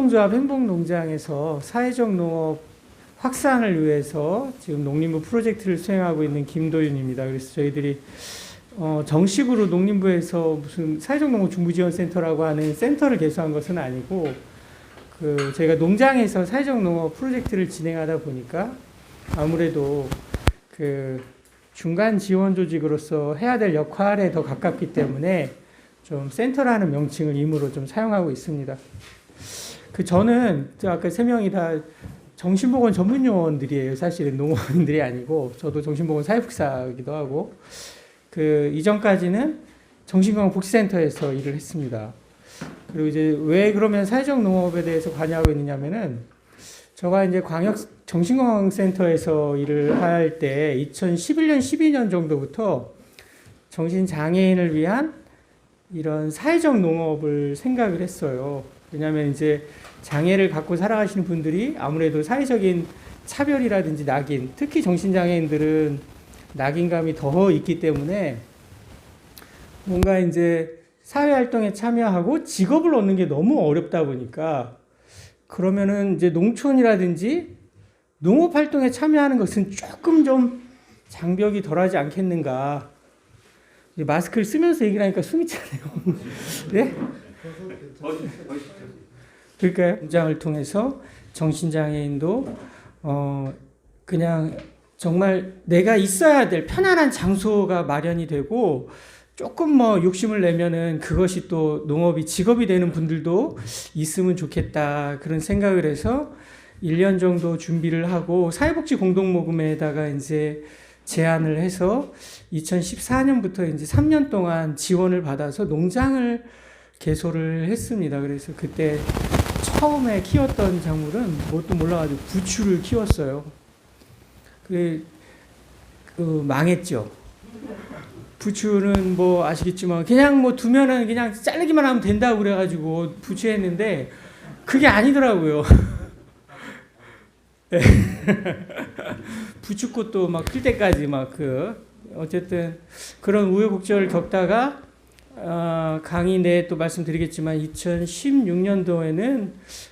협동조합 행복농장에서 사회적 농업 확산을 위해서 지금 농림부 프로젝트를 수행하고 있는 김도윤입니다. 그래서 저희들이 정식으로 농림부에서 무슨 사회적 농업 중부지원센터라고 하는 센터를 개설한 것은 아니고 저희가 농장에서 사회적 농업 프로젝트를 진행하다 보니까 아무래도 중간 지원 조직으로서 해야 될 역할에 더 가깝기 때문에 좀 센터라는 명칭을 임의로 좀 사용하고 있습니다. 저는 아까 세 명이 다 정신보건 전문 요원들이에요. 사실은 농원들이 아니고 저도 정신보건 사회복지사이기도 하고 이전까지는 정신건강복지센터에서 일을 했습니다. 그리고 이제 왜 그러면 사회적 농업에 대해서 관여하고 있느냐면은 제가 이제 광역 정신건강센터에서 일을 할 때 2011년, 12년 정도부터 정신장애인을 위한 이런 사회적 농업을 생각을 했어요. 왜냐하면 이제 장애를 갖고 살아가시는 분들이 아무래도 사회적인 차별이라든지 낙인, 특히 정신장애인들은 낙인감이 더 있기 때문에 뭔가 이제 사회활동에 참여하고 직업을 얻는 게 너무 어렵다 보니까 그러면은 이제 농촌이라든지 농업활동에 참여하는 것은 조금 좀 장벽이 덜하지 않겠는가. 마스크를 쓰면서 얘기를 하니까 숨이 차네요. 네? 그러니까요. 농장을 통해서 정신장애인도 그냥 정말 내가 있어야 될 편안한 장소가 마련이 되고 조금 욕심을 내면은 그것이 또 농업이 직업이 되는 분들도 있으면 좋겠다. 그런 생각을 해서 1년 정도 준비를 하고 사회복지 공동모금에다가 이제 제안을 해서 2014년부터 이제 3년 동안 지원을 받아서 농장을 개소를 했습니다. 그래서 그때 처음에 키웠던 작물은 뭣도 몰라가지고 부추를 키웠어요. 망했죠. 부추는 아시겠지만 그냥 두면은 그냥 자르기만 하면 된다고 그래가지고 부추했는데 그게 아니더라고요. 네. 부추꽃도 필 때까지 어쨌든 그런 우여곡절을 겪다가 강의 내에 또 말씀드리겠지만 2016년도에는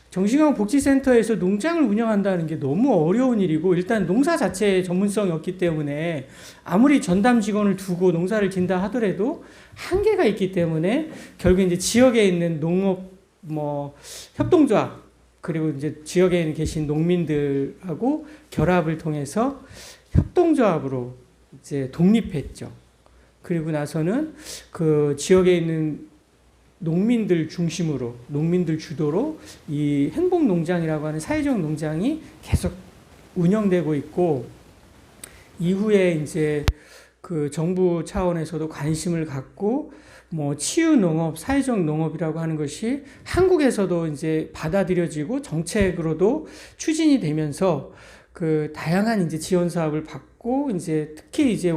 정신건강복지센터에서 농장을 운영한다는 게 너무 어려운 일이고 일단 농사 자체에 전문성이 없기 때문에 아무리 전담 직원을 두고 농사를 짓는다 하더라도 한계가 있기 때문에 결국 이제 지역에 있는 농업 협동조합 그리고 이제 지역에 계신 농민들하고 결합을 통해서 협동조합으로 이제 독립했죠. 그리고 나서는 그 지역에 있는 농민들 중심으로, 농민들 주도로 이 행복농장이라고 하는 사회적 농장이 계속 운영되고 있고, 이후에 이제 그 정부 차원에서도 관심을 갖고, 치유농업, 사회적 농업이라고 하는 것이 한국에서도 이제 받아들여지고 정책으로도 추진이 되면서 그 다양한 이제 지원 사업을 받고, 이제 특히 이제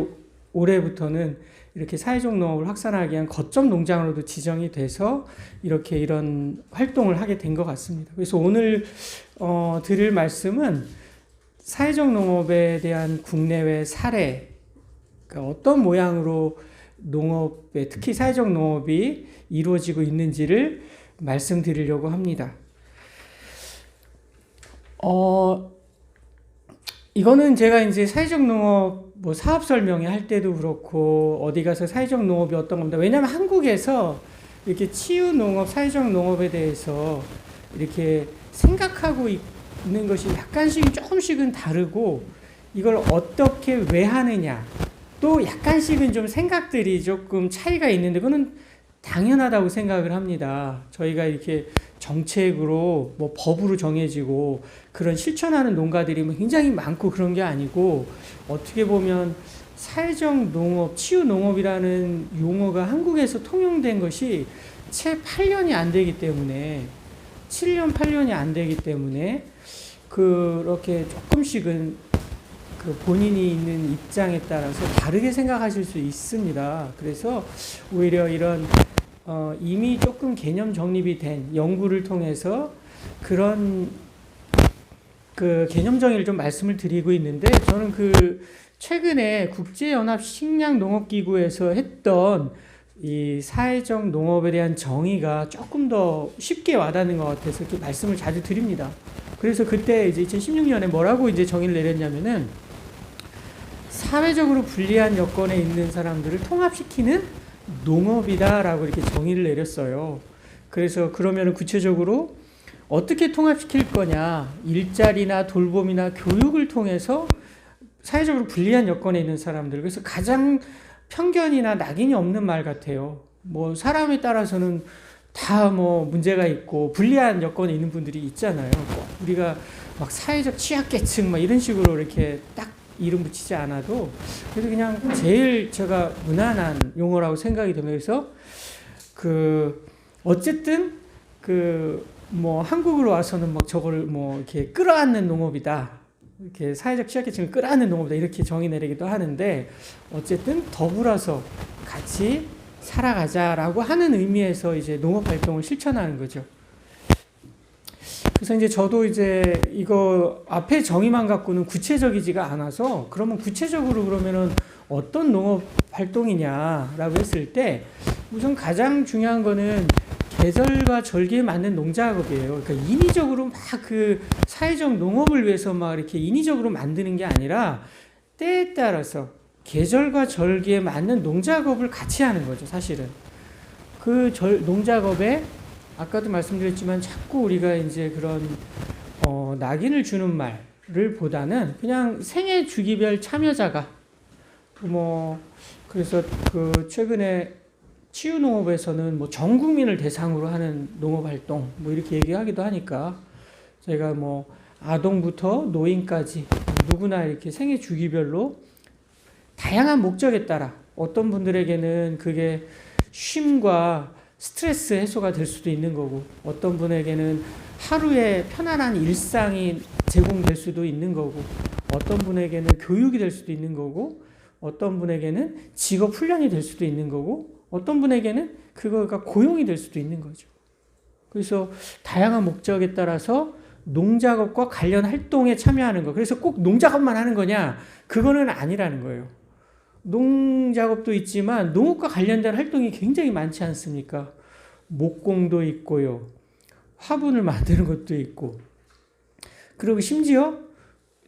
올해부터는 이렇게 사회적 농업을 확산하기 위한 거점 농장으로도 지정이 돼서 이렇게 이런 활동을 하게 된 것 같습니다. 그래서 오늘 드릴 말씀은 사회적 농업에 대한 국내외 사례, 그러니까 어떤 모양으로 농업에 특히 사회적 농업이 이루어지고 있는지를 말씀드리려고 합니다. 이거는 제가 이제 사회적 농업 사업 설명회 할 때도 그렇고 어디 가서 사회적 농업이 어떤 겁니다. 왜냐하면 한국에서 이렇게 치유 농업, 사회적 농업에 대해서 이렇게 생각하고 있는 것이 약간씩 조금씩은 다르고 이걸 어떻게 왜 하느냐 또 약간씩은 좀 생각들이 조금 차이가 있는데 그거는 당연하다고 생각을 합니다. 저희가 이렇게 정책으로 법으로 정해지고 그런 실천하는 농가들이 굉장히 많고 그런 게 아니고 어떻게 보면 사회적 농업, 치유 농업이라는 용어가 한국에서 통용된 것이 채 8년이 안 되기 때문에 7년, 8년이 안 되기 때문에 그렇게 조금씩은 그 본인이 있는 입장에 따라서 다르게 생각하실 수 있습니다. 그래서 오히려 이런 이미 조금 개념 정립이 된 연구를 통해서 그런 그 개념 정의를 좀 말씀을 드리고 있는데 저는 그 최근에 국제연합 식량농업기구에서 했던 이 사회적 농업에 대한 정의가 조금 더 쉽게 와닿는 것 같아서 이렇게 말씀을 자주 드립니다. 그래서 그때 이제 2016년에 뭐라고 이제 정의를 내렸냐면은 사회적으로 불리한 여건에 있는 사람들을 통합시키는 농업이다라고 이렇게 정의를 내렸어요. 그래서 그러면은 구체적으로 어떻게 통합시킬 거냐, 일자리나 돌봄이나 교육을 통해서 사회적으로 불리한 여건에 있는 사람들, 그래서 가장 편견이나 낙인이 없는 말 같아요. 뭐 사람에 따라서는 다 뭐 문제가 있고 불리한 여건에 있는 분들이 있잖아요. 우리가 막 사회적 취약계층 막 이런 식으로 이렇게 딱 이름 붙이지 않아도 그래도 그냥 제일 제가 무난한 용어라고 생각이 되면서 그래서 그 어쨌든 그 뭐 한국으로 와서는 막 저거를 뭐 이렇게 끌어안는 농업이다. 이렇게 사회적 취약계층을 끌어안는 농업이다. 이렇게 정의 내리기도 하는데 어쨌든 더불어서 같이 살아가자라고 하는 의미에서 이제 농업 활동을 실천하는 거죠. 그래서 이제 저도 이제 이거 앞에 정의만 갖고는 구체적이지가 않아서 그러면 구체적으로 그러면은 어떤 농업 활동이냐라고 했을 때 우선 가장 중요한 거는 계절과 절기에 맞는 농작업이에요. 그러니까 인위적으로 막 그 사회적 농업을 위해서 막 이렇게 인위적으로 만드는 게 아니라 때에 따라서 계절과 절기에 맞는 농작업을 같이 하는 거죠, 사실은. 그 농작업에 아까도 말씀드렸지만 자꾸 우리가 이제 그런 낙인을 주는 말을 보다는 그냥 생애 주기별 참여자가 뭐 그래서 그 최근에 치유농업에서는 뭐 전 국민을 대상으로 하는 농업활동 뭐 이렇게 얘기하기도 하니까 제가 뭐 아동부터 노인까지 누구나 이렇게 생애 주기별로 다양한 목적에 따라 어떤 분들에게는 그게 쉼과 스트레스 해소가 될 수도 있는 거고 어떤 분에게는 하루의 편안한 일상이 제공될 수도 있는 거고 어떤 분에게는 교육이 될 수도 있는 거고 어떤 분에게는 직업 훈련이 될 수도 있는 거고 어떤 분에게는 그거가 고용이 될 수도 있는 거죠. 그래서 다양한 목적에 따라서 농작업과 관련 활동에 참여하는 거. 그래서 꼭 농작업만 하는 거냐? 그거는 아니라는 거예요. 농작업도 있지만 농업과 관련된 활동이 굉장히 많지 않습니까? 목공도 있고요. 화분을 만드는 것도 있고. 그리고 심지어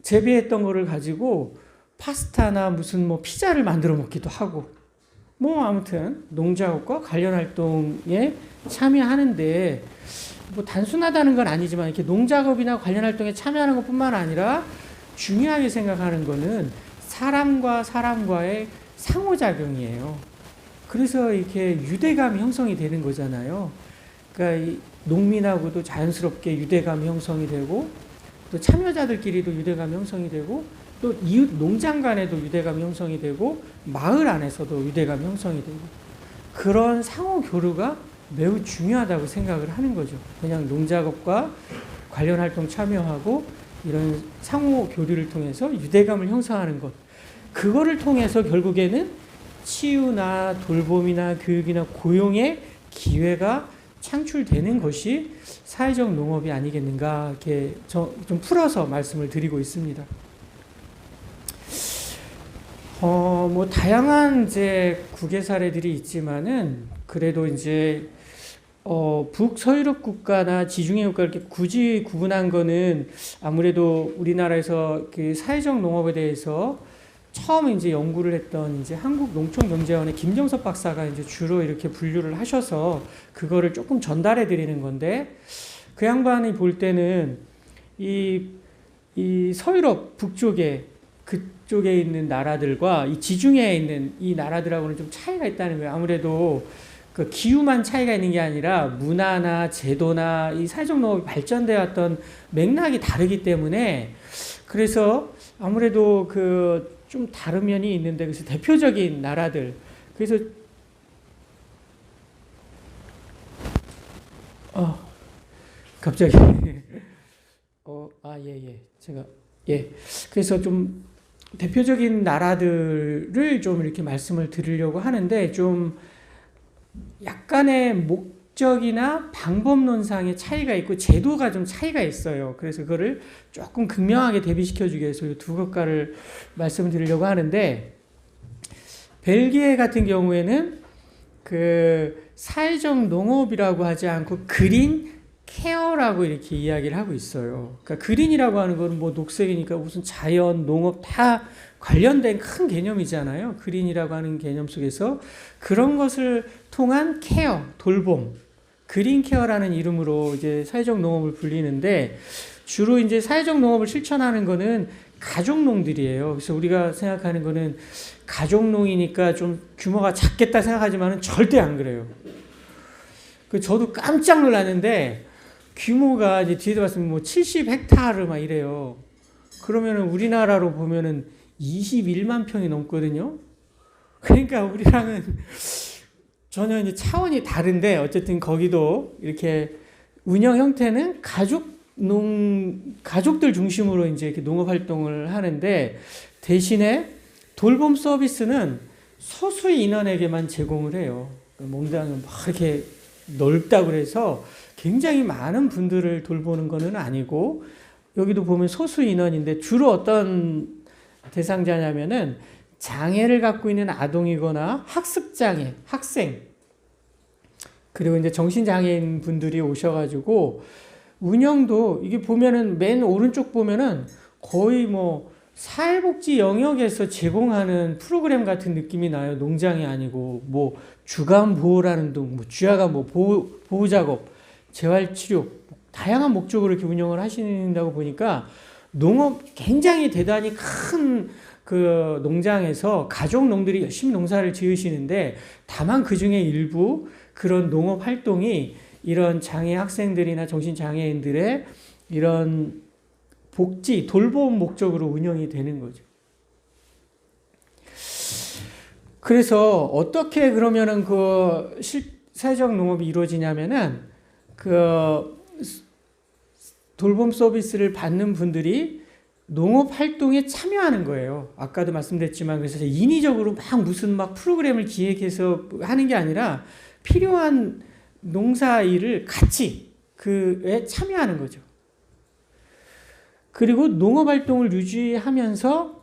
재배했던 거를 가지고 파스타나 무슨 뭐 피자를 만들어 먹기도 하고. 뭐 아무튼 농작업과 관련 활동에 참여하는데 뭐 단순하다는 건 아니지만 이렇게 농작업이나 관련 활동에 참여하는 것뿐만 아니라 중요하게 생각하는 거는 사람과 사람과의 상호작용이에요. 그래서 이렇게 유대감이 형성이 되는 거잖아요. 그러니까 이 농민하고도 자연스럽게 유대감이 형성이 되고 또 참여자들끼리도 유대감이 형성이 되고 또 이웃 농장 간에도 유대감이 형성이 되고 마을 안에서도 유대감이 형성이 되고 그런 상호 교류가 매우 중요하다고 생각을 하는 거죠. 그냥 농작업과 관련 활동 참여하고 이런 상호 교류를 통해서 유대감을 형성하는 것. 그거를 통해서 결국에는 치유나 돌봄이나 교육이나 고용의 기회가 창출되는 것이 사회적 농업이 아니겠는가 이렇게 좀 풀어서 말씀을 드리고 있습니다. 뭐 다양한 이제 국외 사례들이 있지만은 그래도 이제 북서유럽 국가나 지중해 국가 이렇게 굳이 구분한 거는 아무래도 우리나라에서 그 사회적 농업에 대해서 처음 이제 연구를 했던 이제 한국농촌경제원의 김정섭 박사가 이제 주로 이렇게 분류를 하셔서 그거를 조금 전달해 드리는 건데 그 양반이 볼 때는 이 서유럽 북쪽에 그쪽에 있는 나라들과 이 지중해에 있는 이 나라들하고는 좀 차이가 있다는 거예요. 아무래도 그 기후만 차이가 있는 게 아니라 문화나 제도나 이 사회적 농업이 발전되어 왔던 맥락이 다르기 때문에 그래서 아무래도 그 좀 다른 면이 있는데 그래서 대표적인 나라들 그래서 갑자기 제가 그래서 좀 대표적인 나라들을 좀 이렇게 말씀을 드리려고 하는데 좀 약간의 목적이나 방법론상의 차이가 있고 제도가 좀 차이가 있어요. 그래서 그거를 조금 극명하게 대비시켜주기 위해서 이 두 국가를 말씀을 드리려고 하는데 벨기에 같은 경우에는 그 사회적 농업이라고 하지 않고 그린 케어라고 이렇게 이야기를 하고 있어요. 그러니까 그린이라고 하는 거는 뭐 녹색이니까 무슨 자연, 농업 다 관련된 큰 개념이잖아요. 그린이라고 하는 개념 속에서 그런 것을 통한 케어, 돌봄, 그린 케어라는 이름으로 이제 사회적 농업을 불리는데 주로 이제 사회적 농업을 실천하는 거는 가족농들이에요. 그래서 우리가 생각하는 거는 가족농이니까 좀 규모가 작겠다 생각하지만은 절대 안 그래요. 그 저도 깜짝 놀랐는데 규모가 이제 뒤에서 봤으면 뭐 70헥타르 막 이래요. 그러면은 우리나라로 보면은 21만 평이 넘거든요. 그러니까 우리랑은 전혀 이제 차원이 다른데 어쨌든 거기도 이렇게 운영 형태는 가족들 중심으로 이제 이렇게 농업 활동을 하는데 대신에 돌봄 서비스는 소수의 인원에게만 제공을 해요. 농장은 막 이렇게 넓다고 그래서 굉장히 많은 분들을 돌보는 거는 아니고 여기도 보면 소수 인원인데 주로 어떤 대상자냐면은 장애를 갖고 있는 아동이거나 학습장애, 학생 그리고 이제 정신장애인 분들이 오셔가지고 운영도 이게 보면은 맨 오른쪽 보면은 거의 뭐 사회복지 영역에서 제공하는 프로그램 같은 느낌이 나요. 농장이 아니고 뭐 주간 보호라는 동, 뭐 주야간 뭐 보호 작업, 재활 치료 다양한 목적으로 이렇게 운영을 하신다고 보니까 농업 굉장히 대단히 큰 그 농장에서 가족 농들이 열심히 농사를 지으시는데 다만 그 중에 일부 그런 농업 활동이 이런 장애 학생들이나 정신장애인들의 이런 복지, 돌봄 목적으로 운영이 되는 거죠. 그래서 어떻게 그러면은 그 사회적 농업이 이루어지냐면은 그 돌봄 서비스를 받는 분들이 농업 활동에 참여하는 거예요. 아까도 말씀드렸지만 그래서 인위적으로 막 무슨 막 프로그램을 기획해서 하는 게 아니라 필요한 농사 일을 같이 그에 참여하는 거죠. 그리고 농업 활동을 유지하면서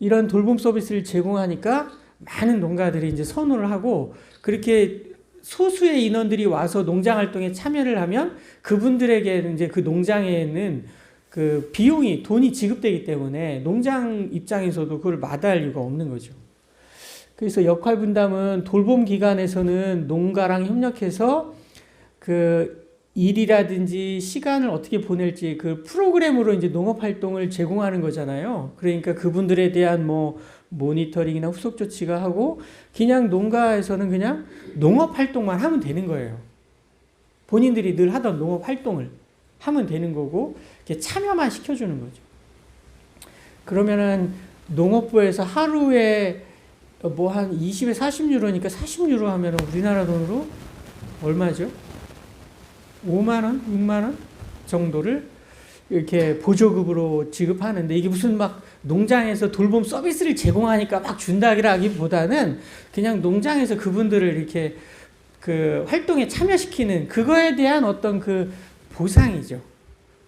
이런 돌봄 서비스를 제공하니까 많은 농가들이 이제 선호를 하고 그렇게 소수의 인원들이 와서 농장 활동에 참여를 하면 그분들에게는 이제 그 농장에는 그 비용이 돈이 지급되기 때문에 농장 입장에서도 그걸 마다할 이유가 없는 거죠. 그래서 역할 분담은 돌봄 기관에서는 농가랑 협력해서 그 일이라든지 시간을 어떻게 보낼지 그 프로그램으로 이제 농업 활동을 제공하는 거잖아요. 그러니까 그분들에 대한 뭐 모니터링이나 후속 조치가 하고 그냥 농가에서는 그냥 농업 활동만 하면 되는 거예요. 본인들이 늘 하던 농업 활동을 하면 되는 거고 이렇게 참여만 시켜주는 거죠. 그러면은 농업부에서 하루에 뭐 한 20에 40유로니까 40유로 하면 우리나라 돈으로 얼마죠? 5만 원, 6만 원 정도를 이렇게 보조급으로 지급하는데 이게 무슨 막 농장에서 돌봄 서비스를 제공하니까 막 준다기보다는 그냥 농장에서 그분들을 이렇게 그 활동에 참여시키는 그거에 대한 어떤 그 보상이죠.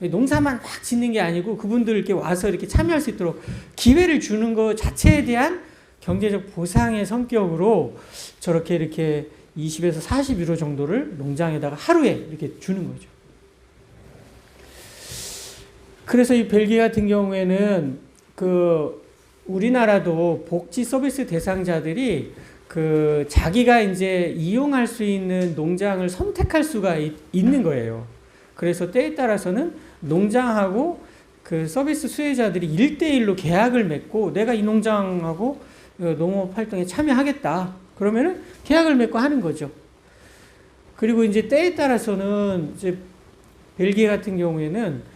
농사만 막 짓는 게 아니고 그분들 이렇게 와서 이렇게 참여할 수 있도록 기회를 주는 것 자체에 대한 경제적 보상의 성격으로 저렇게 이렇게 20에서 40유로 정도를 농장에다가 하루에 이렇게 주는 거죠. 그래서 이 벨기에 같은 경우에는 그 우리나라도 복지 서비스 대상자들이 그 자기가 이제 이용할 수 있는 농장을 선택할 수가 있는 거예요. 그래서 때에 따라서는 농장하고 그 서비스 수혜자들이 1대1로 계약을 맺고 내가 이 농장하고 농업 활동에 참여하겠다. 그러면은 계약을 맺고 하는 거죠. 그리고 이제 때에 따라서는 이제 벨기에 같은 경우에는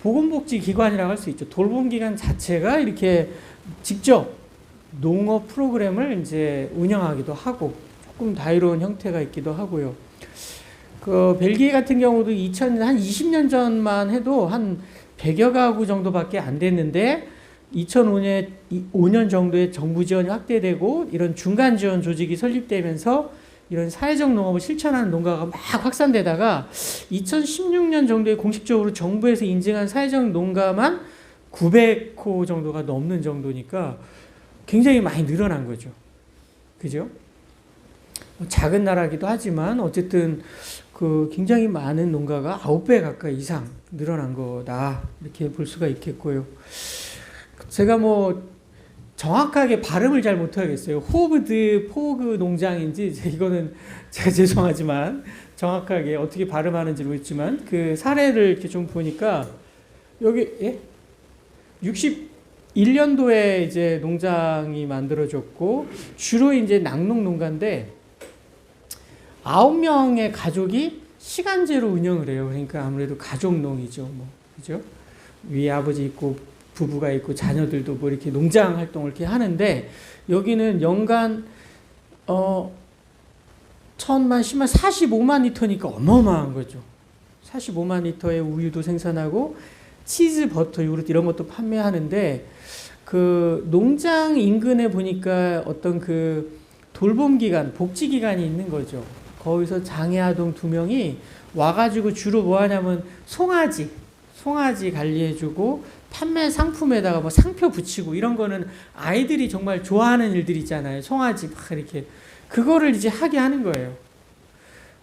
보건복지기관이라고 할 수 있죠. 돌봄기관 자체가 이렇게 직접 농업 프로그램을 이제 운영하기도 하고 조금 자유로운 형태가 있기도 하고요. 그 벨기에 같은 경우도 한 20년 전만 해도 한 100여 가구 정도밖에 안 됐는데 2005년 정도에 정부 지원이 확대되고 이런 중간 지원 조직이 설립되면서 이런 사회적 농업을 실천하는 농가가 막 확산되다가 2016년 정도에 공식적으로 정부에서 인증한 사회적 농가만 900호 정도가 넘는 정도니까 굉장히 많이 늘어난 거죠. 그죠? 작은 나라기도 하지만 어쨌든 그 굉장히 많은 농가가 9배 가까이 이상 늘어난 거다. 이렇게 볼 수가 있겠고요. 제가 뭐 정확하게 발음을 잘 못하겠어요. 호브드 포그 농장인지 이거는 제가 죄송하지만 정확하게 어떻게 발음하는지 모르겠지만 그 사례를 이렇게 좀 보니까 여기 61년도에 이제 농장이 만들어졌고 주로 이제 낙농 농가인데 9명의 가족이 시간제로 운영을 해요. 그러니까 아무래도 가족농이죠. 뭐 그죠? 위에 아버지 있고 부부가 있고 자녀들도 뭐 이렇게 농장 활동을 이렇게 하는데 여기는 연간 1000만, 10만, 45만 리터니까 어마어마한 거죠. 45만 리터의 우유도 생산하고 치즈, 버터, 요구르트 이런 것도 판매하는데 그 농장 인근에 보니까 어떤 그 돌봄 기관, 복지 기관이 있는 거죠. 거기서 장애아동 2명이 와가지고 주로 뭐 하냐면 송아지 관리해주고 판매 상품에다가 뭐 상표 붙이고 이런 거는 아이들이 정말 좋아하는 일들 있잖아요. 송아지 막 이렇게 그거를 이제 하게 하는 거예요.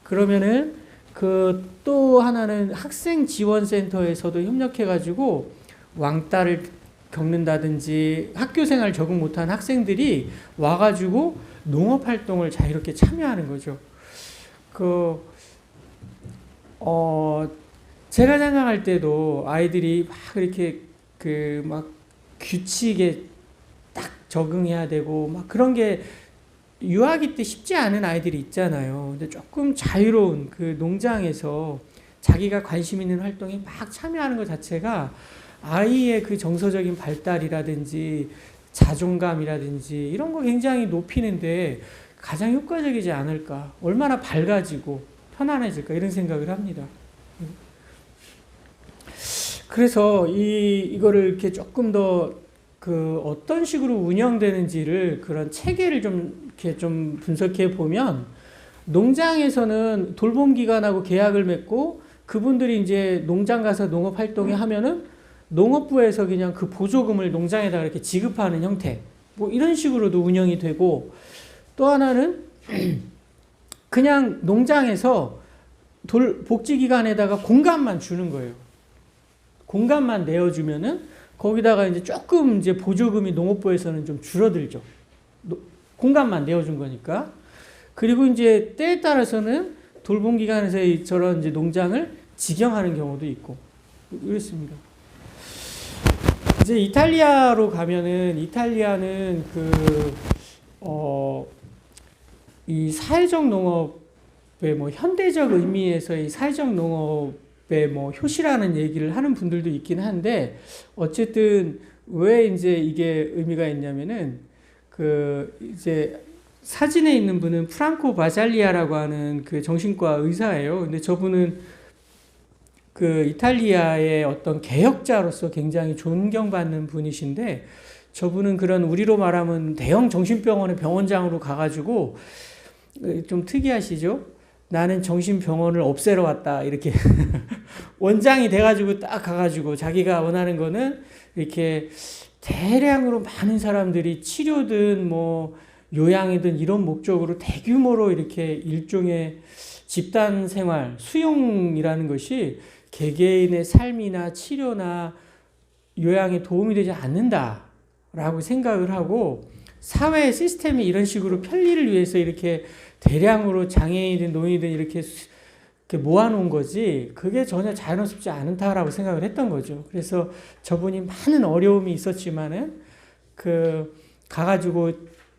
그러면은 그 또 하나는 학생 지원센터에서도 협력해가지고 왕따를 겪는다든지 학교 생활 적응 못한 학생들이 와가지고 농업 활동을 자유롭게 참여하는 거죠. 제가 생각할 때도 아이들이 막 이렇게 그 막 규칙에 딱 적응해야 되고 막 그런 게 유아기 때 쉽지 않은 아이들이 있잖아요. 근데 조금 자유로운 그 농장에서 자기가 관심 있는 활동에 막 참여하는 것 자체가 아이의 그 정서적인 발달이라든지 자존감이라든지 이런 거 굉장히 높이는데 가장 효과적이지 않을까. 얼마나 밝아지고 편안해질까 이런 생각을 합니다. 그래서 이거를 이렇게 조금 더 그 어떤 식으로 운영되는지를 그런 체계를 좀 이렇게 좀 분석해 보면 농장에서는 돌봄 기관하고 계약을 맺고 그분들이 이제 농장 가서 농업 활동에 하면은 농업부에서 그냥 그 보조금을 농장에다가 이렇게 지급하는 형태 뭐 이런 식으로도 운영이 되고 또 하나는 그냥 농장에서 복지기관에다가 공간만 주는 거예요. 공간만 내어주면은 거기다가 이제 조금 이제 보조금이 농업부에서는 좀 줄어들죠. 공간만 내어준 거니까. 그리고 이제 때에 따라서는 돌봄기관에서 저런 이제 농장을 직영하는 경우도 있고 그렇습니다. 이제 이탈리아로 가면은 이탈리아는 이 사회적 농업의 뭐 현대적 의미에서의 사회적 농업의 뭐 효시라는 얘기를 하는 분들도 있긴 한데 어쨌든 왜 이제 이게 의미가 있냐면은 이제 사진에 있는 분은 프랑코 바잘리아라고 하는 그 정신과 의사예요. 근데 저분은 그 이탈리아의 어떤 개혁자로서 굉장히 존경받는 분이신데 저분은 그런 우리로 말하면 대형 정신병원의 병원장으로 가가지고 좀 특이하시죠? 나는 정신병원을 없애러 왔다 이렇게 원장이 돼가지고 딱 가가지고 자기가 원하는 거는 이렇게 대량으로 많은 사람들이 치료든 뭐 요양이든 이런 목적으로 대규모로 이렇게 일종의 집단 생활 수용이라는 것이 개개인의 삶이나 치료나 요양에 도움이 되지 않는다라고 생각을 하고 사회 시스템이 이런 식으로 편리를 위해서 이렇게 대량으로 장애인이든 노인이든 이렇게 모아놓은 거지 그게 전혀 자연스럽지 않다라고 생각을 했던 거죠. 그래서 저분이 많은 어려움이 있었지만은 가가지고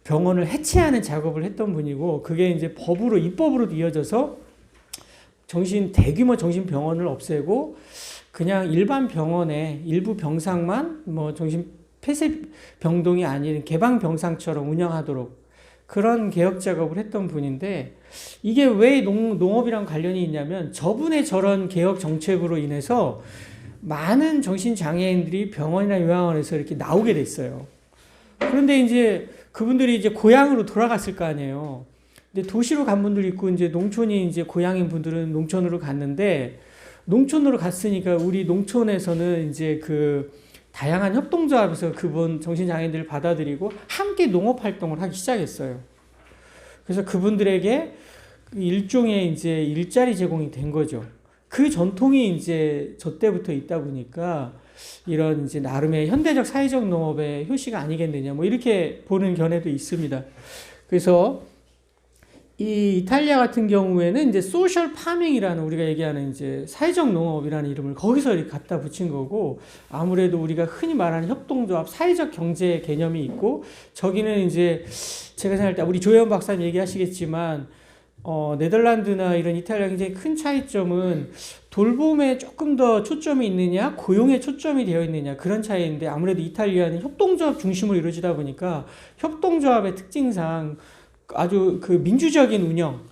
병원을 해체하는 작업을 했던 분이고 그게 이제 입법으로 이어져서 대규모 정신병원을 없애고 그냥 일반 병원에 일부 병상만 뭐 폐쇄병동이 아닌 개방병상처럼 운영하도록 그런 개혁 작업을 했던 분인데 이게 왜 농업이랑 관련이 있냐면 저분의 저런 개혁 정책으로 인해서 많은 정신장애인들이 병원이나 요양원에서 이렇게 나오게 됐어요. 그런데 이제 그분들이 이제 고향으로 돌아갔을 거 아니에요. 근데 도시로 간 분들 있고 이제 농촌이 이제 고향인 분들은 농촌으로 갔는데 농촌으로 갔으니까 우리 농촌에서는 이제 다양한 협동조합에서 그분 정신장애인들을 받아들이고 함께 농업 활동을 하기 시작했어요. 그래서 그분들에게 일종의 이제 일자리 제공이 된 거죠. 그 전통이 이제 저 때부터 있다 보니까 이런 이제 나름의 현대적 사회적 농업의 효시가 아니겠느냐, 뭐 이렇게 보는 견해도 있습니다. 그래서 이 이탈리아 같은 경우에는 이제 소셜 파밍이라는 우리가 얘기하는 이제 사회적 농업이라는 이름을 거기서 이렇게 갖다 붙인 거고, 아무래도 우리가 흔히 말하는 협동조합, 사회적 경제 개념이 있고, 저기는 이제 제가 생각할 때 우리 조혜원 박사님 얘기하시겠지만 네덜란드나 이런 이탈리아 굉장히 큰 차이점은 돌봄에 조금 더 초점이 있느냐, 고용에 초점이 되어 있느냐, 그런 차이인데, 아무래도 이탈리아는 협동조합 중심으로 이루어지다 보니까 협동조합의 특징상 아주 그 민주적인 운영,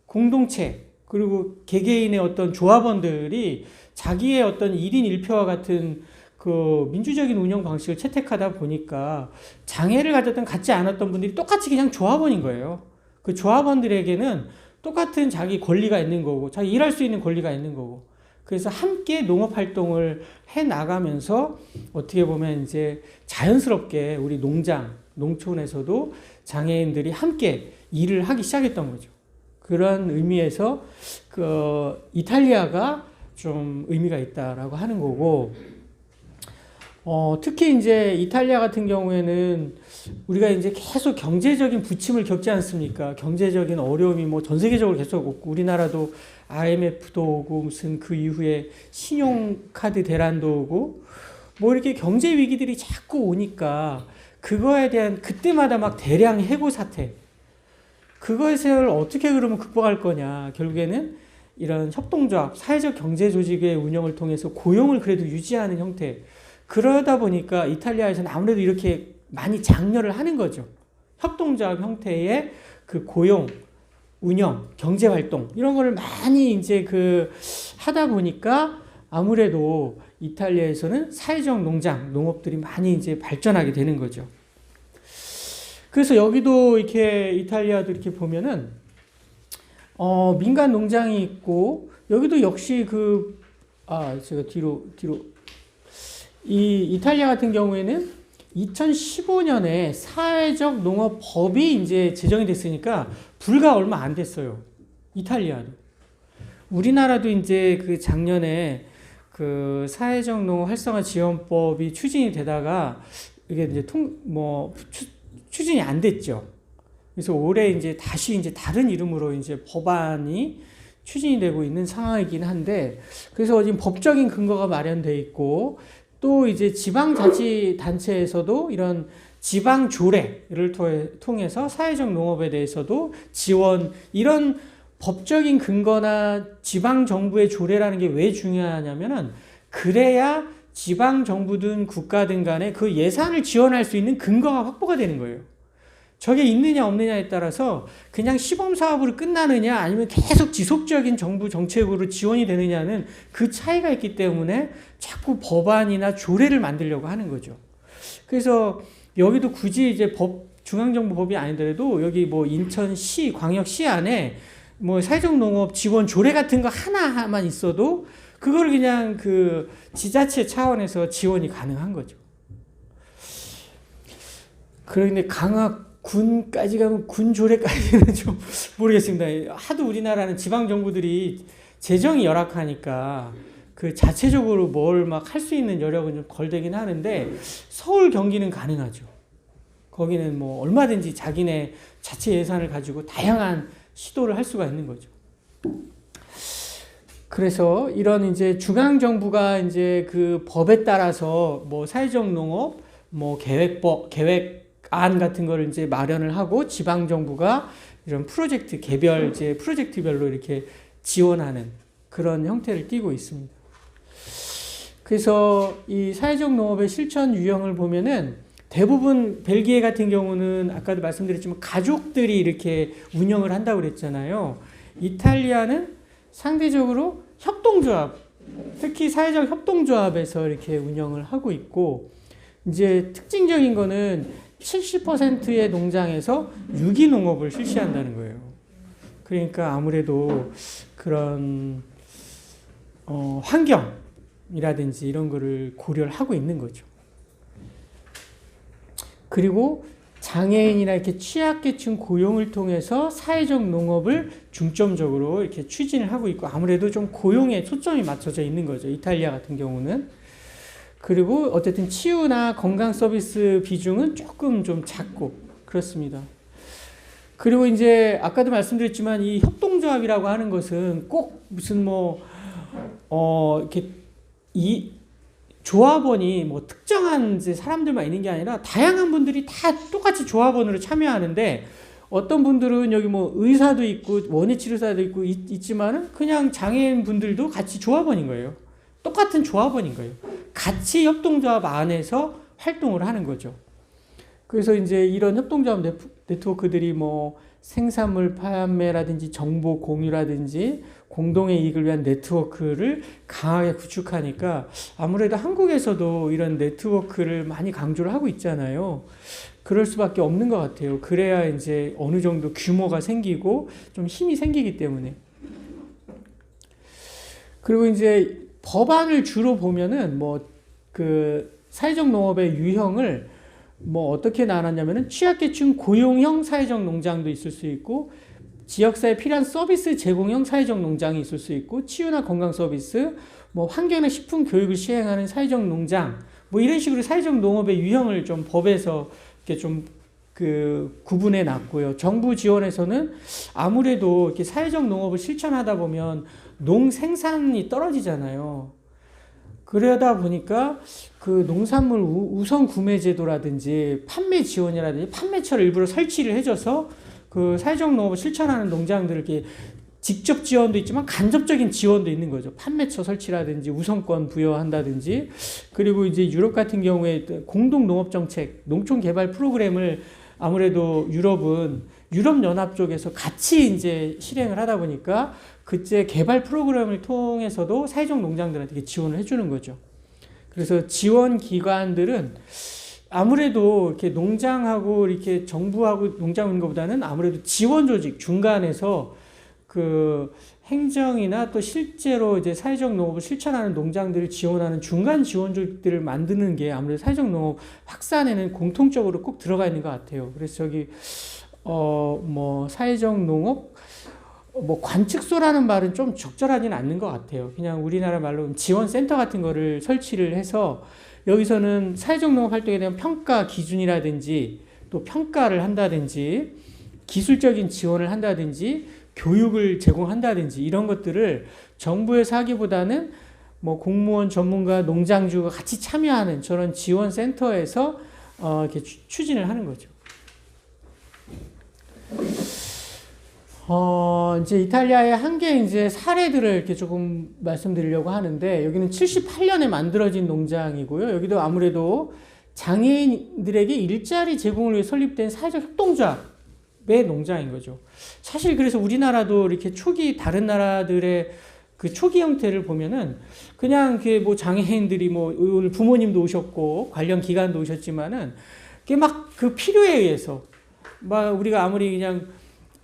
공동체, 그리고 개개인의 어떤 조합원들이 자기의 어떤 1인 1표와 같은 그 민주적인 운영 방식을 채택하다 보니까 장애를 가졌던 갖지 않았던 분들이 똑같이 그냥 조합원인 거예요. 그 조합원들에게는 똑같은 자기 권리가 있는 거고, 자기 일할 수 있는 권리가 있는 거고, 그래서 함께 농업 활동을 해 나가면서 어떻게 보면 이제 자연스럽게 우리 농장, 농촌에서도 장애인들이 함께 일을 하기 시작했던 거죠. 그런 의미에서 그 이탈리아가 좀 의미가 있다라고 하는 거고, 특히 이제 이탈리아 같은 경우에는 우리가 이제 계속 경제적인 부침을 겪지 않습니까? 경제적인 어려움이 뭐 전 세계적으로 계속 오고, 우리나라도 IMF도 오고, 무슨 그 이후에 신용카드 대란도 오고, 뭐 이렇게 경제 위기들이 자꾸 오니까 그거에 대한 그때마다 막 대량 해고 사태, 그것을 어떻게 그러면 극복할 거냐. 결국에는 이런 협동조합, 사회적 경제 조직의 운영을 통해서 고용을 그래도 유지하는 형태. 그러다 보니까 이탈리아에서는 아무래도 이렇게 많이 장려를 하는 거죠. 협동조합 형태의 그 고용, 운영, 경제활동, 이런 거를 많이 이제 그 하다 보니까 아무래도 이탈리아에서는 사회적 농장, 농업들이 많이 이제 발전하게 되는 거죠. 그래서 여기도 이렇게 이탈리아도 이렇게 보면은, 민간 농장이 있고, 여기도 역시 제가 뒤로, 이 이탈리아 같은 경우에는 2015년에 사회적 농업법이 이제 제정이 됐으니까 불과 얼마 안 됐어요. 이탈리아도. 우리나라도 이제 그 작년에 그 사회적 농업 활성화 지원법이 추진이 되다가 이게 이제 추진이 안 됐죠. 그래서 올해 이제 다시 이제 다른 이름으로 이제 법안이 추진이 되고 있는 상황이긴 한데, 그래서 지금 법적인 근거가 마련돼 있고, 또 이제 지방자치단체에서도 이런 지방 조례를 통해서 사회적 농업에 대해서도 지원, 이런 법적인 근거나 지방 정부의 조례라는 게 왜 중요하냐면은, 그래야 지방 정부든 국가든 간에 그 예산을 지원할 수 있는 근거가 확보가 되는 거예요. 저게 있느냐 없느냐에 따라서 그냥 시범 사업으로 끝나느냐, 아니면 계속 지속적인 정부 정책으로 지원이 되느냐는 그 차이가 있기 때문에 자꾸 법안이나 조례를 만들려고 하는 거죠. 그래서 여기도 굳이 이제 중앙정부 법이 아니더라도 여기 뭐 인천시, 광역시 안에 뭐 사회적 농업 지원 조례 같은 거 하나만 있어도 그걸 그냥 그 지자체 차원에서 지원이 가능한 거죠. 그런데 군까지 가면 군 조례까지는 좀 모르겠습니다. 하도 우리나라는 지방 정부들이 재정이 열악하니까 그 자체적으로 뭘 막 할 수 있는 여력은 좀 덜 되긴 하는데, 서울, 경기는 가능하죠. 거기는 뭐 얼마든지 자기네 자체 예산을 가지고 다양한 시도를 할 수가 있는 거죠. 그래서 이런 이제 중앙 정부가 이제 그 법에 따라서 뭐 사회적 농업 뭐 계획안 같은 거를 이제 마련을 하고, 지방 정부가 이런 프로젝트 개별 이제 프로젝트별로 이렇게 지원하는 그런 형태를 띠고 있습니다. 그래서 이 사회적 농업의 실천 유형을 보면은 대부분 벨기에 같은 경우는 아까도 말씀드렸지만 가족들이 이렇게 운영을 한다고 그랬잖아요. 이탈리아는 상대적으로 협동조합, 특히 사회적 협동조합에서 이렇게 운영을 하고 있고, 이제 특징적인 거는 70%의 농장에서 유기농업을 실시한다는 거예요. 그러니까 아무래도 그런 환경이라든지 이런 거를 고려를 하고 있는 거죠. 그리고 장애인이나 이렇게 취약계층 고용을 통해서 사회적 농업을 중점적으로 이렇게 추진을 하고 있고 아무래도 좀 고용에 초점이 맞춰져 있는 거죠. 이탈리아 같은 경우는. 그리고 어쨌든 치유나 건강 서비스 비중은 조금 좀 작고 그렇습니다. 그리고 이제 아까도 말씀드렸지만 이 협동조합이라고 하는 것은 꼭 무슨 이렇게 이 조합원이 뭐 특정한 이제 사람들만 있는 게 아니라 다양한 분들이 다 똑같이 조합원으로 참여하는데 어떤 분들은 여기 뭐 의사도 있고 원예치료사도 있고 있지만은 그냥 장애인 분들도 같이 조합원인 거예요. 똑같은 조합원인 거예요. 같이 협동조합 안에서 활동을 하는 거죠. 그래서 이제 이런 협동조합 네트워크들이 뭐 생산물 판매라든지 정보 공유라든지 공동의 이익을 위한 네트워크를 강하게 구축하니까 아무래도 한국에서도 이런 네트워크를 많이 강조를 하고 있잖아요. 그럴 수밖에 없는 것 같아요. 그래야 이제 어느 정도 규모가 생기고 좀 힘이 생기기 때문에. 그리고 이제 법안을 주로 보면은 그 사회적 농업의 유형을 어떻게 나눴냐면은 취약계층 고용형 사회적 농장도 있을 수 있고 지역사회에 필요한 서비스 제공형 사회적 농장이 있을 수 있고 치유나 건강 서비스, 환경이나 식품 교육을 시행하는 사회적 농장, 이런 식으로 사회적 농업의 유형을 좀 법에서 이렇게 좀 구분해 놨고요. 정부 지원에서는 아무래도 이렇게 사회적 농업을 실천하다 보면 농생산이 떨어지잖아요. 그러다 보니까 그 농산물 우선 구매 제도라든지 판매 지원이라든지 판매처를 일부러 설치를 해줘서 그 사회적 농업을 실천하는 농장들에게 직접 지원도 있지만 간접적인 지원도 있는 거죠. 판매처 설치라든지 우선권 부여한다든지. 그리고 이제 유럽 같은 경우에 공동 농업 정책, 농촌 개발 프로그램을 아무래도 유럽은 유럽연합 쪽에서 같이 이제 실행을 하다 보니까 그때 개발 프로그램을 통해서도 사회적 농장들한테 지원을 해주는 거죠. 그래서 지원 기관들은 아무래도 이렇게 농장하고 이렇게 정부하고 농장 있는 것보다는 아무래도 지원 조직 중간에서 그 행정이나 또 실제로 이제 사회적 농업을 실천하는 농장들을 지원하는 중간 지원 조직들을 만드는 게 아무래도 사회적 농업 확산에는 공통적으로 꼭 들어가 있는 것 같아요. 그래서 저기 사회적 농업 관측소라는 말은 좀 적절하지는 않는 것 같아요. 그냥 우리나라 말로 지원센터 같은 거를 설치를 해서 여기서는 사회적 농업 활동에 대한 평가 기준이라든지 또 평가를 한다든지 기술적인 지원을 한다든지 교육을 제공한다든지 이런 것들을 정부에서 하기보다는 공무원, 전문가, 농장주가 같이 참여하는 저런 지원센터에서 이렇게 추진을 하는 거죠. 이제 이탈리아의 한 개 이제 사례들을 이렇게 조금 말씀드리려고 하는데, 여기는 78년에 만들어진 농장이고요. 여기도 아무래도 장애인들에게 일자리 제공을 위해 설립된 사회적 협동조합의 농장인 거죠. 사실 그래서 우리나라도 이렇게 초기 다른 나라들의 그 초기 형태를 보면은 그냥 장애인들이 오늘 부모님도 오셨고 관련 기관도 오셨지만은 그게 그 필요에 의해서 우리가 아무리 그냥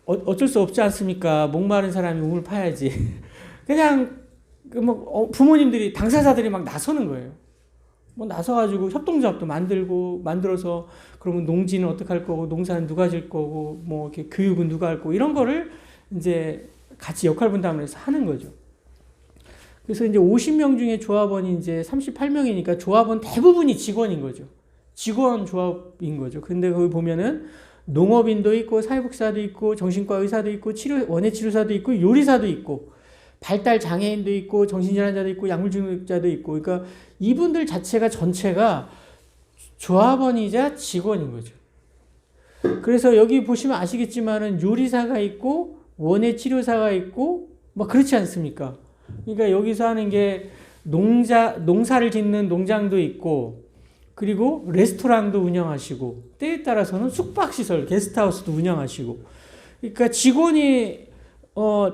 어쩔 수 없지 않습니까? 목마른 사람이 우물 파야지. 그냥 부모님들이 당사자들이 나서는 거예요. 나서가지고 협동조합도 만들어서 그러면 농지는 어떻게 할 거고 농사는 누가 질 거고 이렇게 교육은 누가 할 거고 이런 거를 이제 같이 역할 분담을 해서 하는 거죠. 그래서 이제 50명 중에 조합원이 이제 38명이니까 조합원 대부분이 직원인 거죠. 직원 조합인 거죠. 근데 거기 보면은 농업인도 있고 사회복지사도 있고 정신과 의사도 있고 원예치료사도 있고 요리사도 있고 발달 장애인도 있고 정신질환자도 있고 약물중독자도 있고, 그러니까 이분들 자체가 전체가 조합원이자 직원인 거죠. 그래서 여기 보시면 아시겠지만은 요리사가 있고 원예치료사가 있고 그렇지 않습니까? 그러니까 여기서 하는 게 농사를 짓는 농장도 있고 그리고 레스토랑도 운영하시고 때에 따라서는 숙박시설, 게스트하우스도 운영하시고, 그러니까 직원이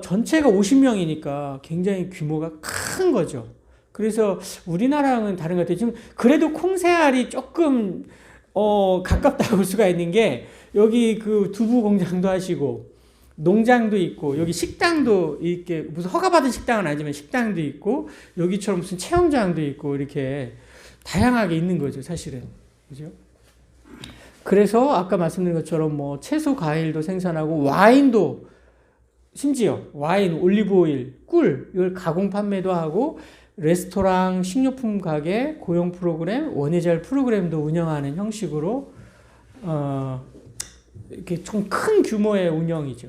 전체가 50명이니까 굉장히 규모가 큰 거죠. 그래서 우리나라랑은 다른 것 같아요. 지금 그래도 콩새알이 조금 가깝다고 볼 수가 있는 게 여기 그 두부 공장도 하시고 농장도 있고 여기 식당도 이렇게 무슨 허가받은 식당은 아니지만 식당도 있고 여기처럼 무슨 체험장도 있고 이렇게 다양하게 있는 거죠, 사실은. 그죠? 그래서 아까 말씀드린 것처럼 뭐 채소, 과일도 생산하고 와인도 심지어 와인, 올리브 오일, 꿀 이걸 가공 판매도 하고 레스토랑, 식료품 가게, 고용 프로그램, 원예절 프로그램도 운영하는 형식으로 이렇게 좀 큰 규모의 운영이죠.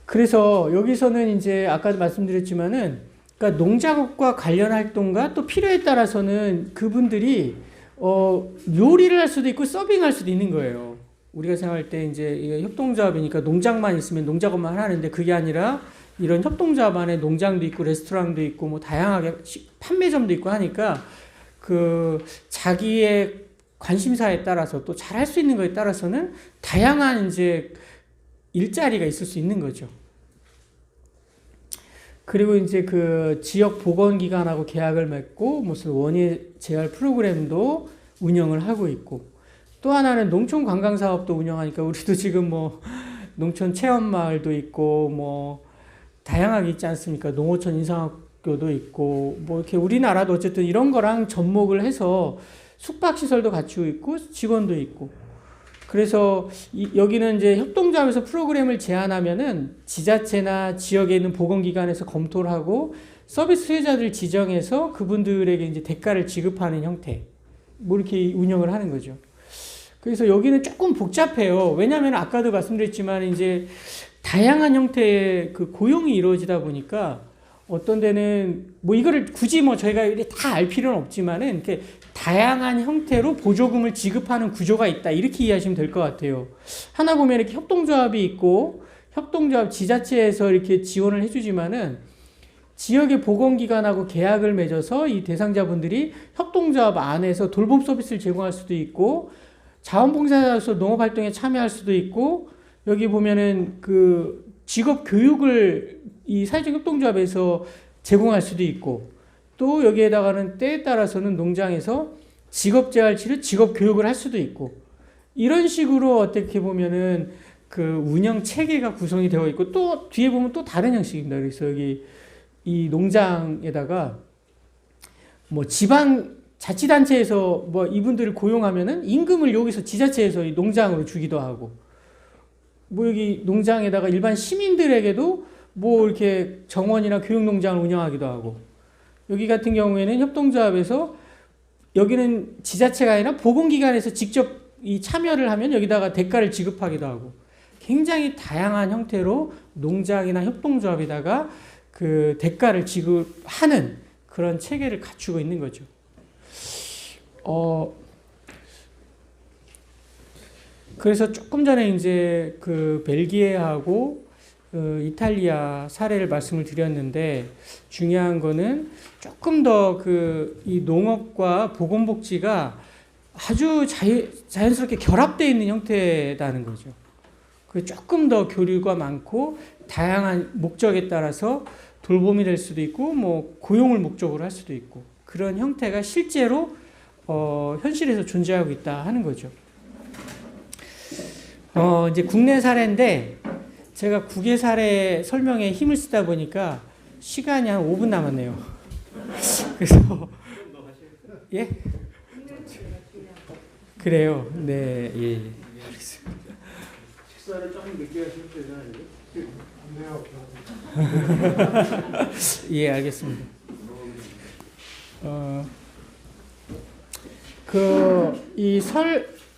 그래서 여기서는 이제 아까도 말씀드렸지만은 그러니까 농작업과 관련 활동과 또 필요에 따라서는 그분들이 요리를 할 수도 있고 서빙할 수도 있는 거예요. 우리가 생각할 때 이제 이게 협동조합이니까 농장만 있으면 농작업만 하는데 그게 아니라 이런 협동조합 안에 농장도 있고 레스토랑도 있고 뭐 다양하게 판매점도 있고 하니까 그 자기의 관심사에 따라서 또 잘할 수 있는 거에 따라서는 다양한 이제 일자리가 있을 수 있는 거죠. 그리고 이제 그 지역 보건기관하고 계약을 맺고 무슨 원예 재활 프로그램도 운영을 하고 있고 또 하나는 농촌 관광 사업도 운영하니까 우리도 지금 뭐 농촌 체험마을도 있고 뭐 다양하게 있지 않습니까? 농어촌 인상학교도 있고 뭐 이렇게 우리나라도 어쨌든 이런 거랑 접목을 해서 숙박시설도 갖추고 있고 직원도 있고 그래서 여기는 이제 협동조합에서 프로그램을 제안하면은 지자체나 지역에 있는 보건기관에서 검토를 하고 서비스 수혜자들 지정해서 그분들에게 이제 대가를 지급하는 형태 뭐 이렇게 운영을 하는 거죠. 그래서 여기는 조금 복잡해요. 왜냐하면 아까도 말씀드렸지만 이제 다양한 형태의 그 고용이 이루어지다 보니까 어떤 데는 뭐 이거를 굳이 뭐 저희가 다 알 필요는 없지만은 이렇게 다양한 형태로 보조금을 지급하는 구조가 있다 이렇게 이해하시면 될 것 같아요. 하나 보면 이렇게 협동조합이 있고 협동조합 지자체에서 이렇게 지원을 해주지만은 지역의 보건기관하고 계약을 맺어서 이 대상자분들이 협동조합 안에서 돌봄 서비스를 제공할 수도 있고 자원봉사자로서 농업활동에 참여할 수도 있고 여기 보면은 그 직업 교육을 이 사회적 협동조합에서 제공할 수도 있고 또 여기에다가는 때에 따라서는 농장에서 직업재활 치료, 직업교육을 할 수도 있고 이런 식으로 어떻게 보면은 그 운영 체계가 구성이 되어 있고 또 뒤에 보면 또 다른 형식입니다. 그래서 여기 이 농장에다가 뭐 지방 자치단체에서 뭐 이분들을 고용하면은 임금을 여기서 지자체에서 이 농장으로 주기도 하고 뭐 여기 농장에다가 일반 시민들에게도 뭐 이렇게 정원이나 교육농장을 운영하기도 하고 여기 같은 경우에는 협동조합에서 여기는 지자체가 아니라 보건기관에서 직접 이 참여를 하면 여기다가 대가를 지급하기도 하고 굉장히 다양한 형태로 농장이나 협동조합에다가 그 대가를 지급하는 그런 체계를 갖추고 있는 거죠. 그래서 조금 전에 이제 그 벨기에하고 그 이탈리아 사례를 말씀을 드렸는데 중요한 거는 조금 더 그 이 농업과 보건복지가 아주 자연스럽게 결합되어 있는 형태라는 거죠. 그 조금 더 교류가 많고 다양한 목적에 따라서 돌봄이 될 수도 있고 뭐 고용을 목적으로 할 수도 있고 그런 형태가 실제로 현실에서 존재하고 있다 하는 거죠. 이제 국내 사례인데 제가 국외 사례 설명에 힘을 쓰다 보니까 시간이 한 5분 남았네요. 그래서 예? 그래요. 네, 예. 식사를 조금 늦게 하시면 되잖아요. 예, 알겠습니다.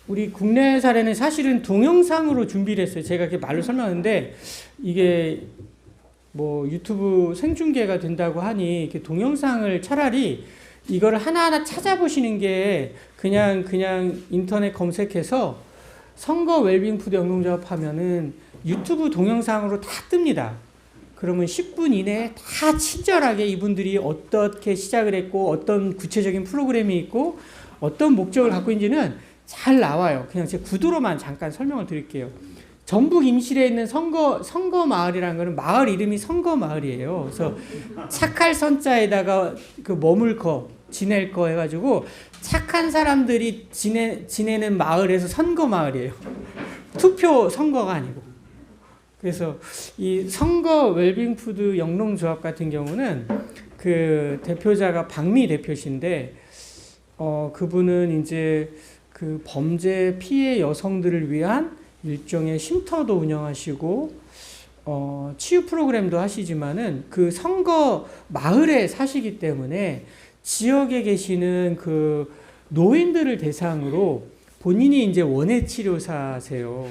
우리 국내 사례는 사실은 동영상으로 준비를 했어요. 제가 이렇게 말로 설명하는데 이게 뭐 유튜브 생중계가 된다고 하니 이렇게 동영상을 차라리 이거를 하나하나 찾아보시는 게 그냥 인터넷 검색해서 선거 웰빙 푸드 영농조합 하면은 유튜브 동영상으로 다 뜹니다. 그러면 10분 이내에 다 친절하게 이분들이 어떻게 시작을 했고 어떤 구체적인 프로그램이 있고 어떤 목적을 갖고 있는지는 잘 나와요. 그냥 제 구두로만 잠깐 설명을 드릴게요. 전북 임실에 있는 선거 마을이라는 거는 마을 이름이 선거 마을이에요. 그래서 착할 선자에다가 그 머물 거, 지낼 거 해가지고 착한 사람들이 지내는 마을에서 선거 마을이에요. 투표 선거가 아니고. 그래서 이 선거 웰빙 푸드 영농조합 같은 경우는 그 대표자가 박미 대표신데 그분은 이제 그 범죄 피해 여성들을 위한 일종의 쉼터도 운영하시고, 치유 프로그램도 하시지만은 그 선거 마을에 사시기 때문에 지역에 계시는 그 노인들을 대상으로 본인이 이제 원예 치료사세요.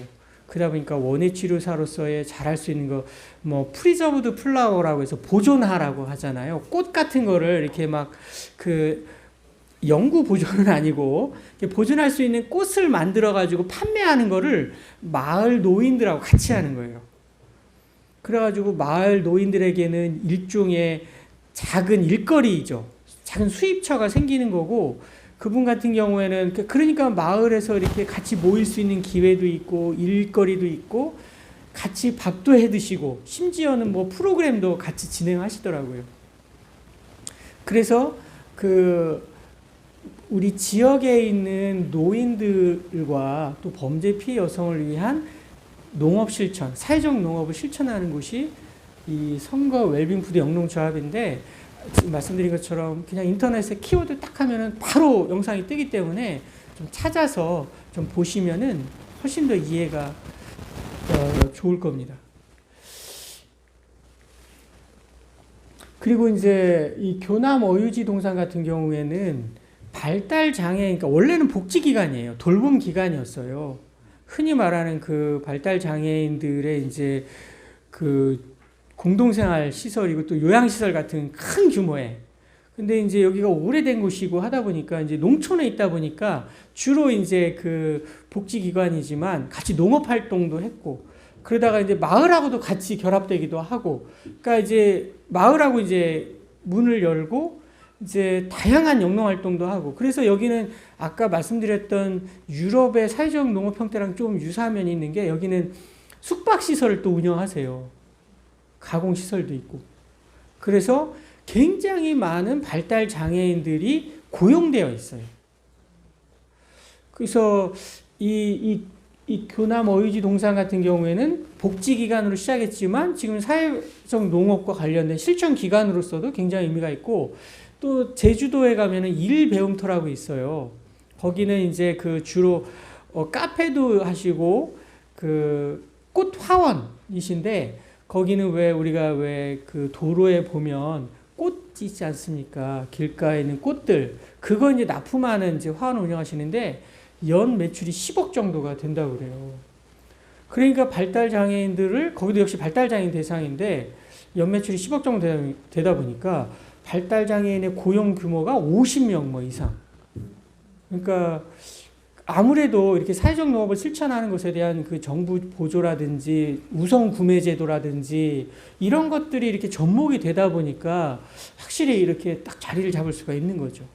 그러다 보니까 원예 치료사로서의 잘할 수 있는 거, 뭐 프리저브드 플라워라고 해서 보존하라고 하잖아요. 꽃 같은 거를 이렇게 막 그 영구 보존은 아니고 보존할 수 있는 꽃을 만들어 가지고 판매하는 거를 마을 노인들하고 같이 하는 거예요. 그래가지고 마을 노인들에게는 일종의 작은 일거리죠. 작은 수입처가 생기는 거고, 그분 같은 경우에는 그러니까 마을에서 이렇게 같이 모일 수 있는 기회도 있고 일거리도 있고 같이 밥도 해 드시고 심지어는 뭐 프로그램도 같이 진행하시더라고요. 그래서 그 우리 지역에 있는 노인들과 또 범죄 피해 여성을 위한 농업 실천, 사회적 농업을 실천하는 곳이 이 선거 웰빙푸드 영농조합인데, 지금 말씀드린 것처럼 그냥 인터넷에 키워드 딱 하면은 바로 영상이 뜨기 때문에 좀 찾아서 좀 보시면은 훨씬 더 이해가 좋을 겁니다. 그리고 이제 이 교남 어유지 동산 같은 경우에는 발달 장애, 그러니까 원래는 복지 기관이에요. 돌봄 기관이었어요. 흔히 말하는 그 발달 장애인들의 이제 그 공동생활 시설이고 또 요양시설 같은 큰 규모의. 근데 이제 여기가 오래된 곳이고 하다 보니까 이제 농촌에 있다 보니까 주로 이제 그 복지기관이지만 같이 농업활동도 했고, 그러다가 이제 마을하고도 같이 결합되기도 하고, 그러니까 이제 마을하고 이제 문을 열고 이제 다양한 영농활동도 하고, 그래서 여기는 아까 말씀드렸던 유럽의 사회적 농업 형태랑 좀 유사한 면이 있는 게, 여기는 숙박시설을 또 운영하세요. 가공시설도 있고. 그래서 굉장히 많은 발달 장애인들이 고용되어 있어요. 그래서 이 교남 어유지 동산 같은 경우에는 복지기관으로 시작했지만 지금 사회적 농업과 관련된 실천기관으로서도 굉장히 의미가 있고, 또 제주도에 가면은 일배움터라고 있어요. 거기는 이제 그 주로 카페도 하시고 그 꽃화원이신데, 거기는 왜 우리가 왜 그 도로에 보면 꽃 있지 않습니까? 길가에 있는 꽃들, 그거 이제 납품하는 이제 화원 운영하시는데 연 매출이 10억 정도가 된다고 그래요. 그러니까 발달 장애인들을, 거기도 역시 발달 장애인 대상인데 연 매출이 10억 정도 되다 보니까 발달 장애인의 고용 규모가 50명 뭐 이상. 그러니까 아무래도 이렇게 사회적 농업을 실천하는 것에 대한 그 정부 보조라든지 우선 구매 제도라든지 이런 것들이 이렇게 접목이 되다 보니까 확실히 이렇게 딱 자리를 잡을 수가 있는 거죠.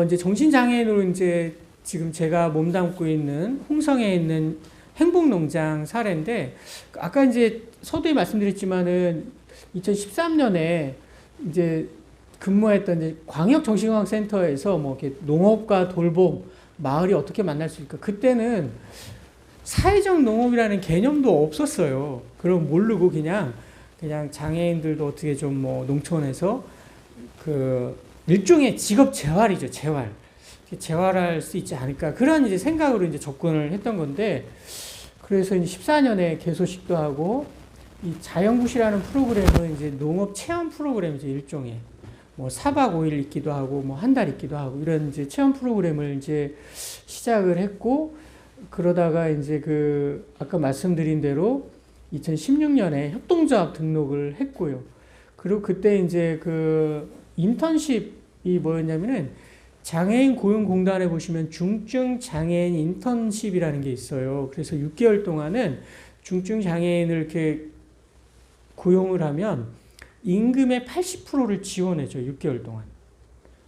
이제 정신장애인으로 이제 지금 제가 몸담고 있는 홍성에 있는 행복농장 사례인데, 아까 이제 서두에 말씀드렸지만은 2013년에 이제 근무했던 이제 광역정신건강센터에서 뭐 이렇게 농업과 돌봄, 마을이 어떻게 만날 수 있을까? 그때는 사회적 농업이라는 개념도 없었어요. 그럼 모르고 그냥 장애인들도 어떻게 좀 뭐 농촌에서 그 일종의 직업 재활이죠, 재활. 재활할 수 있지 않을까. 그런 이제 생각으로 이제 접근을 했던 건데, 그래서 이제 14년에 개소식도 하고, 이 자연굿이라는 프로그램은 이제 농업 체험 프로그램이죠, 일종의. 뭐 4박 5일 있기도 하고, 뭐 한 달 있기도 하고, 이런 이제 체험 프로그램을 이제 시작을 했고, 그러다가 이제 그, 아까 말씀드린 대로 2016년에 협동조합 등록을 했고요. 그리고 그때 이제 그 인턴십이 뭐였냐면은, 장애인 고용공단에 보시면 중증 장애인 인턴십이라는 게 있어요. 그래서 6개월 동안은 중증 장애인을 이렇게 고용을 하면 임금의 80%를 지원해줘, 6개월 동안.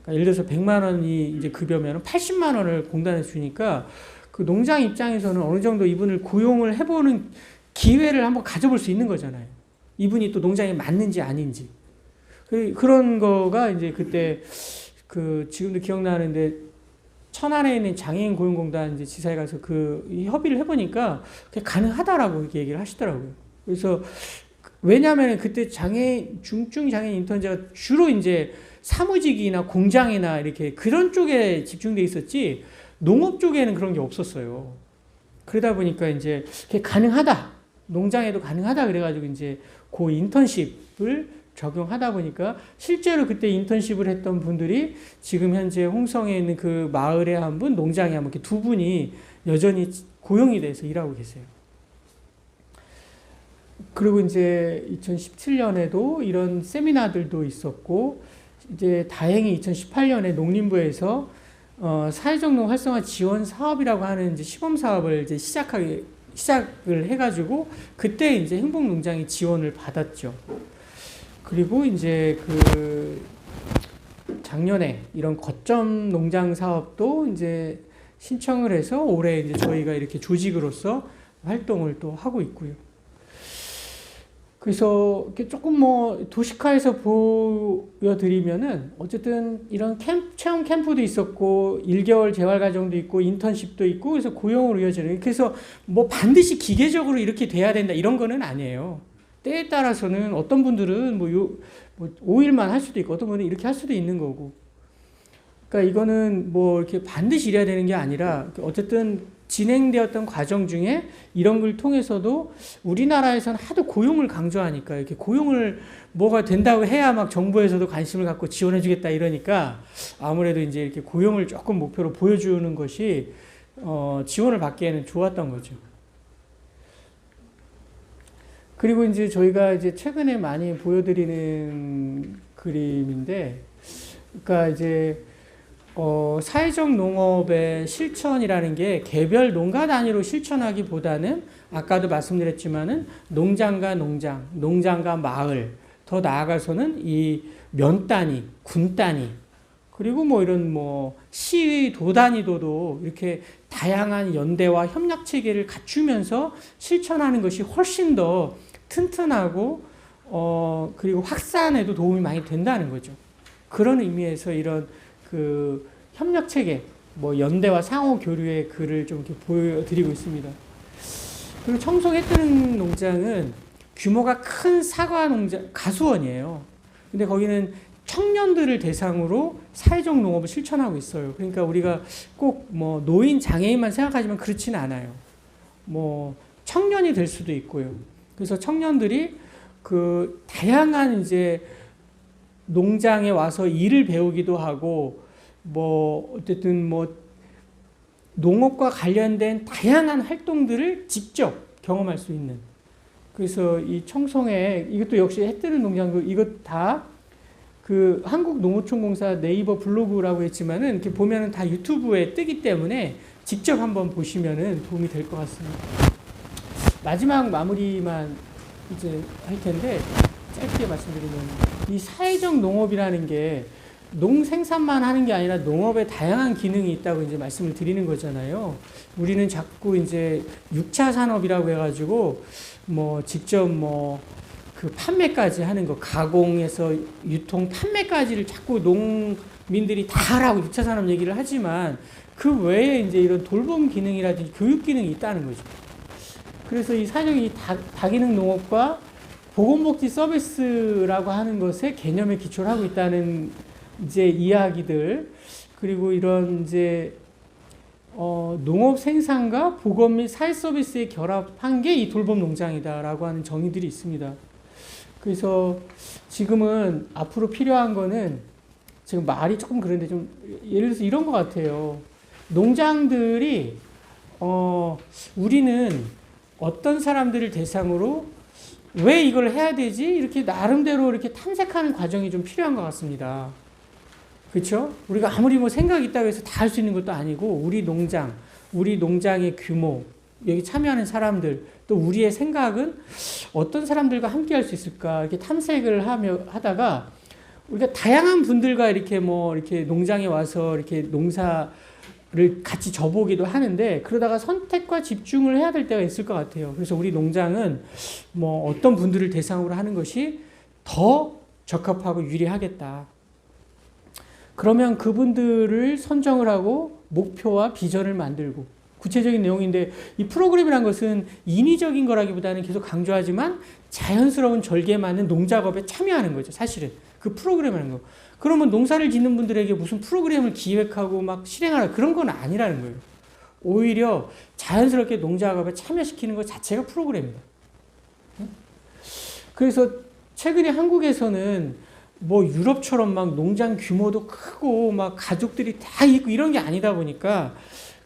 그러니까 예를 들어서 100만 원이 이제 급여면 80만 원을 공단에 주니까 그 농장 입장에서는 어느 정도 이분을 고용을 해보는 기회를 한번 가져볼 수 있는 거잖아요. 이분이 또 농장에 맞는지 아닌지. 그런 거가 이제 그때 그 지금도 기억나는데, 천안에 있는 장애인 고용공단 이제 지사에 가서 그 협의를 해보니까 그게 가능하다라고 이렇게 얘기를 하시더라고요. 그래서 왜냐하면 그때 중증 장애인 인턴제가 주로 이제 사무직이나 공장이나 이렇게 그런 쪽에 집중돼 있었지 농업 쪽에는 그런 게 없었어요. 그러다 보니까 이제 그게 가능하다. 농장에도 가능하다 그래가지고 이제 그 인턴십을 적용하다 보니까 실제로 그때 인턴십을 했던 분들이 지금 현재 홍성에 있는 그 마을에 한 분, 농장에 한 분, 이렇게 두 분이 여전히 고용이 돼서 일하고 계세요. 그리고 이제 2017년에도 이런 세미나들도 있었고, 이제 다행히 2018년에 농림부에서 사회적 농 활성화 지원 사업이라고 하는 이제 시범 사업을 이제 시작을 해가지고 그때 이제 행복농장이 지원을 받았죠. 그리고 이제 그 작년에 이런 거점 농장 사업도 이제 신청을 해서 올해 이제 저희가 이렇게 조직으로서 활동을 또 하고 있고요. 그래서 이렇게 조금 뭐 도시화해서 보여드리면은 어쨌든 이런 체험 캠프도 있었고 1개월 재활과정도 있고 인턴십도 있고 그래서 고용으로 이어지는, 그래서 뭐 반드시 기계적으로 이렇게 돼야 된다 이런 거는 아니에요. 때에 따라서는 어떤 분들은 뭐 5일만 할 수도 있고 어떤 분은 이렇게 할 수도 있는 거고. 그러니까 이거는 뭐 이렇게 반드시 이래야 되는 게 아니라 어쨌든 진행되었던 과정 중에 이런 걸 통해서도 우리나라에서는 하도 고용을 강조하니까 이렇게 고용을 뭐가 된다고 해야 막 정부에서도 관심을 갖고 지원해 주겠다 이러니까 아무래도 이제 이렇게 고용을 조금 목표로 보여주는 것이 지원을 받기에는 좋았던 거죠. 그리고 이제 저희가 이제 최근에 많이 보여드리는 그림인데, 그러니까 이제 사회적 농업의 실천이라는 게 개별 농가 단위로 실천하기보다는 아까도 말씀드렸지만은 농장과 농장, 농장과 마을, 더 나아가서는 이 면 단위, 군 단위, 그리고 뭐 이런 뭐 시, 도 단위도도 이렇게 다양한 연대와 협력 체계를 갖추면서 실천하는 것이 훨씬 더 튼튼하고 그리고 확산에도 도움이 많이 된다는 거죠. 그런 의미에서 이런 그 협력 체계, 뭐 연대와 상호 교류의 글을 좀 이렇게 보여드리고 있습니다. 그리고 청송 해뜨는 농장은 규모가 큰 사과 농장, 가수원이에요. 근데 거기는 청년들을 대상으로 사회적 농업을 실천하고 있어요. 그러니까 우리가 꼭 뭐 노인, 장애인만 생각하지만 그렇지는 않아요. 뭐 청년이 될 수도 있고요. 그래서 청년들이 그 다양한 이제 농장에 와서 일을 배우기도 하고 뭐 어쨌든 뭐 농업과 관련된 다양한 활동들을 직접 경험할 수 있는, 그래서 이 청송에 이것도 역시 해뜨는 농장도 이것 다 그 한국농어촌공사 네이버 블로그라고 했지만은 이렇게 보면은 다 유튜브에 뜨기 때문에 직접 한번 보시면은 도움이 될 것 같습니다. 마지막 마무리만 이제 할 텐데 짧게 말씀드리면 이 사회적 농업이라는 게 농생산만 하는 게 아니라 농업에 다양한 기능이 있다고 이제 말씀을 드리는 거잖아요. 우리는 자꾸 이제 6차 산업이라고 해가지고 뭐 직접 뭐 그 판매까지 하는 거, 가공에서 유통, 판매까지를 자꾸 농민들이 다 하라고 6차 산업 얘기를 하지만 그 외에 이제 이런 돌봄 기능이라든지 교육 기능이 있다는 거죠. 그래서 이 사정이 다기능 농업과 보건복지 서비스라고 하는 것의 개념에 기초를 하고 있다는 이제 이야기들, 그리고 이런 이제 농업 생산과 보건 및 사회 서비스에 결합한 게 이 돌봄 농장이다라고 하는 정의들이 있습니다. 그래서 지금은 앞으로 필요한 거는, 지금 말이 조금 그런데 좀 예를 들어서 이런 것 같아요. 농장들이 우리는 어떤 사람들을 대상으로 왜 이걸 해야 되지? 이렇게 나름대로 이렇게 탐색하는 과정이 좀 필요한 것 같습니다. 그렇죠? 우리가 아무리 뭐 생각이 있다고 해서 다 할 수 있는 것도 아니고 우리 농장, 우리 농장의 규모, 여기 참여하는 사람들, 또 우리의 생각은 어떤 사람들과 함께 할 수 있을까 이렇게 탐색을 하다가 우리가 다양한 분들과 이렇게 뭐 이렇게 농장에 와서 이렇게 농사를 같이 져보기도 하는데 그러다가 선택과 집중을 해야 될 때가 있을 것 같아요. 그래서 우리 농장은 뭐 어떤 분들을 대상으로 하는 것이 더 적합하고 유리하겠다. 그러면 그분들을 선정을 하고 목표와 비전을 만들고 구체적인 내용인데 이 프로그램이란 것은 인위적인 거라기보다는 계속 강조하지만 자연스러운 절개에 맞는 농작업에 참여하는 거죠. 사실은 그 프로그램이라는 거. 그러면 농사를 짓는 분들에게 무슨 프로그램을 기획하고 막 실행하라 그런 건 아니라는 거예요. 오히려 자연스럽게 농작업에 참여시키는 것 자체가 프로그램이다. 그래서 최근에 한국에서는 뭐 유럽처럼 막 농장 규모도 크고 막 가족들이 다 있고 이런 게 아니다 보니까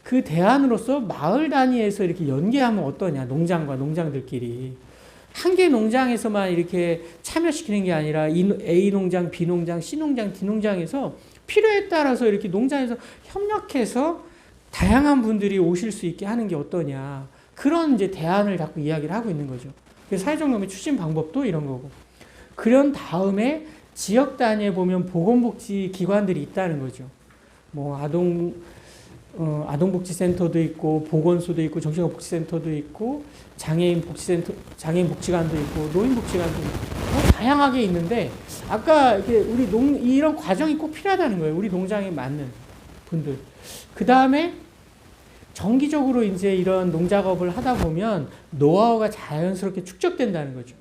그 대안으로서 마을 단위에서 이렇게 연계하면 어떠냐, 농장과 농장들끼리. 한 개 농장에서만 이렇게 참여시키는 게 아니라 A 농장, B 농장, C 농장, D 농장에서 필요에 따라서 이렇게 농장에서 협력해서 다양한 분들이 오실 수 있게 하는 게 어떠냐. 그런 이제 대안을 자꾸 이야기를 하고 있는 거죠. 그래서 사회적 농업의 추진 방법도 이런 거고. 그런 다음에 지역 단위에 보면 보건복지 기관들이 있다는 거죠. 뭐 아동복지센터도 있고 보건소도 있고 정신건강복지센터도 있고 장애인 복지관도 있고 노인복지관도 있고 뭐 다양하게 있는데 아까 우리 이런 과정이 꼭 필요하다는 거예요. 우리 농장에 맞는 분들. 그 다음에 정기적으로 이제 이런 농작업을 하다 보면 노하우가 자연스럽게 축적된다는 거죠.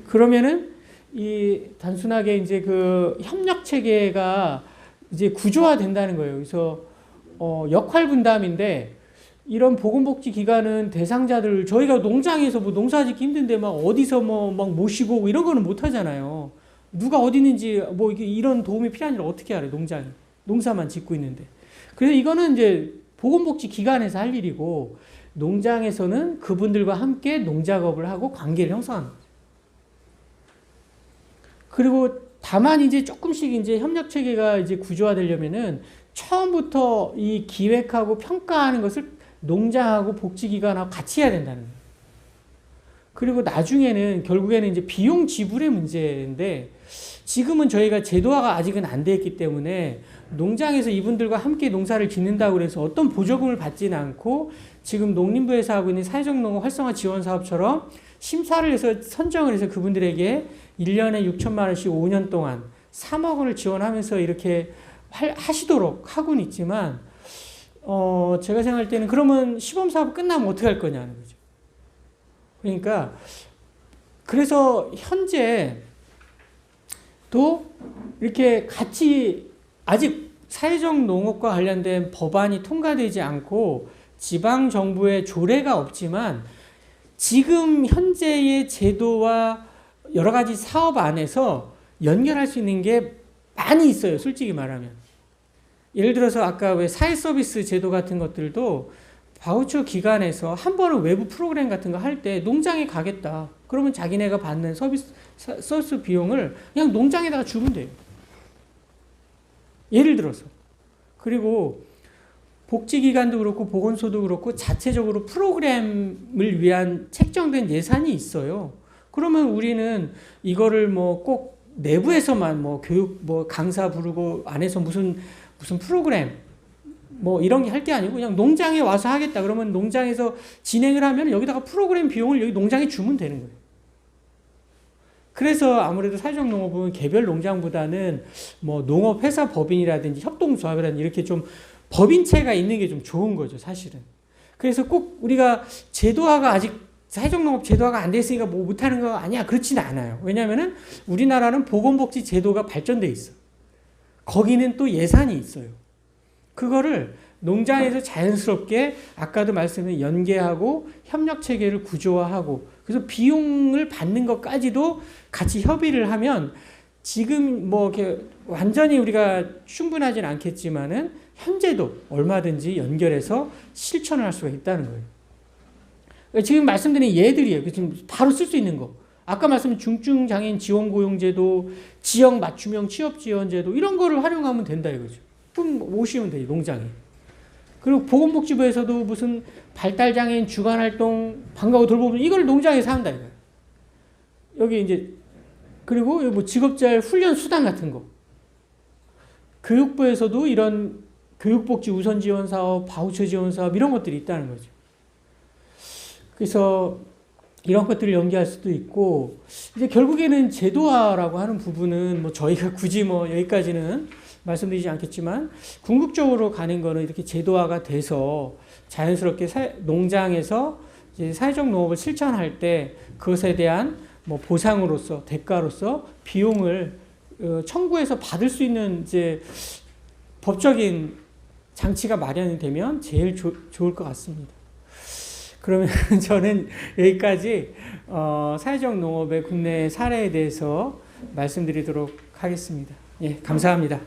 그러면은 이 단순하게 이제 그 협력 체계가 이제 구조화된다는 거예요. 그래서 역할 분담인데 이런 보건복지 기관은 대상자들 저희가 농장에서 뭐 농사짓기 힘든데 막 어디서 뭐 막 모시고 오고 이런 거는 못 하잖아요. 누가 어디 있는지 뭐 이런 도움이 필요한 일 어떻게 알아요? 농장이 농사만 짓고 있는데. 그래서 이거는 이제 보건복지 기관에서 할 일이고 농장에서는 그분들과 함께 농작업을 하고 관계를 형성하는 거죠. 그리고 다만 이제 조금씩 이제 협력 체계가 이제 구조화되려면은 처음부터 이 기획하고 평가하는 것을 농장하고 복지기관하고 같이 해야 된다는 거예요. 그리고 나중에는 결국에는 이제 비용 지불의 문제인데 지금은 저희가 제도화가 아직은 안 돼 있기 때문에 농장에서 이분들과 함께 농사를 짓는다고 해서 어떤 보조금을 받지는 않고 지금 농림부에서 하고 있는 사회적 농업 활성화 지원 사업처럼 심사를 해서 선정을 해서 그분들에게 1년에 6천만 원씩 5년 동안 3억 원을 지원하면서 이렇게 하시도록 하고는 있지만 제가 생각할 때는 그러면 시범사업 끝나면 어떻게 할 거냐는 거죠. 그러니까 그래서 현재 또 이렇게 같이 아직 사회적 농업과 관련된 법안이 통과되지 않고 지방 정부의 조례가 없지만 지금 현재의 제도와 여러 가지 사업 안에서 연결할 수 있는 게 많이 있어요. 솔직히 말하면. 예를 들어서 아까 왜 사회서비스 제도 같은 것들도 바우처 기관에서 한 번은 외부 프로그램 같은 거 할 때 농장에 가겠다. 그러면 자기네가 받는 서비스 비용을 그냥 농장에다가 주면 돼요. 예를 들어서. 그리고 복지기관도 그렇고 보건소도 그렇고 자체적으로 프로그램을 위한 책정된 예산이 있어요. 그러면 우리는 이거를 뭐 꼭 내부에서만 뭐 교육 뭐 강사 부르고 안에서 무슨 프로그램 뭐 이런 게 할 게 아니고 그냥 농장에 와서 하겠다. 그러면 농장에서 진행을 하면 여기다가 프로그램 비용을 여기 농장에 주면 되는 거예요. 그래서 아무래도 사회적 농업은 개별 농장보다는 뭐 농업회사 법인이라든지 협동조합이라든지 이렇게 좀 법인체가 있는 게 좀 좋은 거죠, 사실은. 그래서 꼭 우리가 제도화가 아직 사회적 농업 제도화가 안 됐으니까 뭐 못하는 거 아니야. 그렇지는 않아요. 왜냐하면은 우리나라는 보건복지 제도가 발전돼 있어. 거기는 또 예산이 있어요. 그거를 농장에서 자연스럽게 아까도 말씀드린 연계하고 협력 체계를 구조화하고 그래서 비용을 받는 것까지도 같이 협의를 하면 지금 뭐 이렇게 완전히 우리가 충분하진 않겠지만은 현재도 얼마든지 연결해서 실천을 할 수가 있다는 거예요. 지금 말씀드린 예들이에요. 지금 바로 쓸 수 있는 거. 아까 말씀드린 중증장애인 지원고용제도, 지역 맞춤형 취업지원제도 이런 거를 활용하면 된다 이거죠. 그럼 오시면 돼요, 농장에. 그리고 보건복지부에서도 무슨 발달장애인 주간활동 방과후 돌보면 이걸 농장에서 한다 이거예요. 여기 이제 그리고 뭐 직업자율 훈련 수당 같은 거. 교육부에서도 이런 교육복지 우선 지원 사업, 바우처 지원 사업 이런 것들이 있다는 거죠. 그래서 이런 것들을 연계할 수도 있고 이제 결국에는 제도화라고 하는 부분은 뭐 저희가 굳이 뭐 여기까지는 말씀드리지 않겠지만 궁극적으로 가는 거는 이렇게 제도화가 돼서 자연스럽게 농장에서 이제 사회적 농업을 실천할 때 그것에 대한 뭐 보상으로서 대가로서 비용을 청구해서 받을 수 있는 이제 법적인 장치가 마련이 되면 제일 좋을 것 같습니다. 그러면 저는 여기까지 사회적 농업의 국내 사례에 대해서 말씀드리도록 하겠습니다. 예, 감사합니다.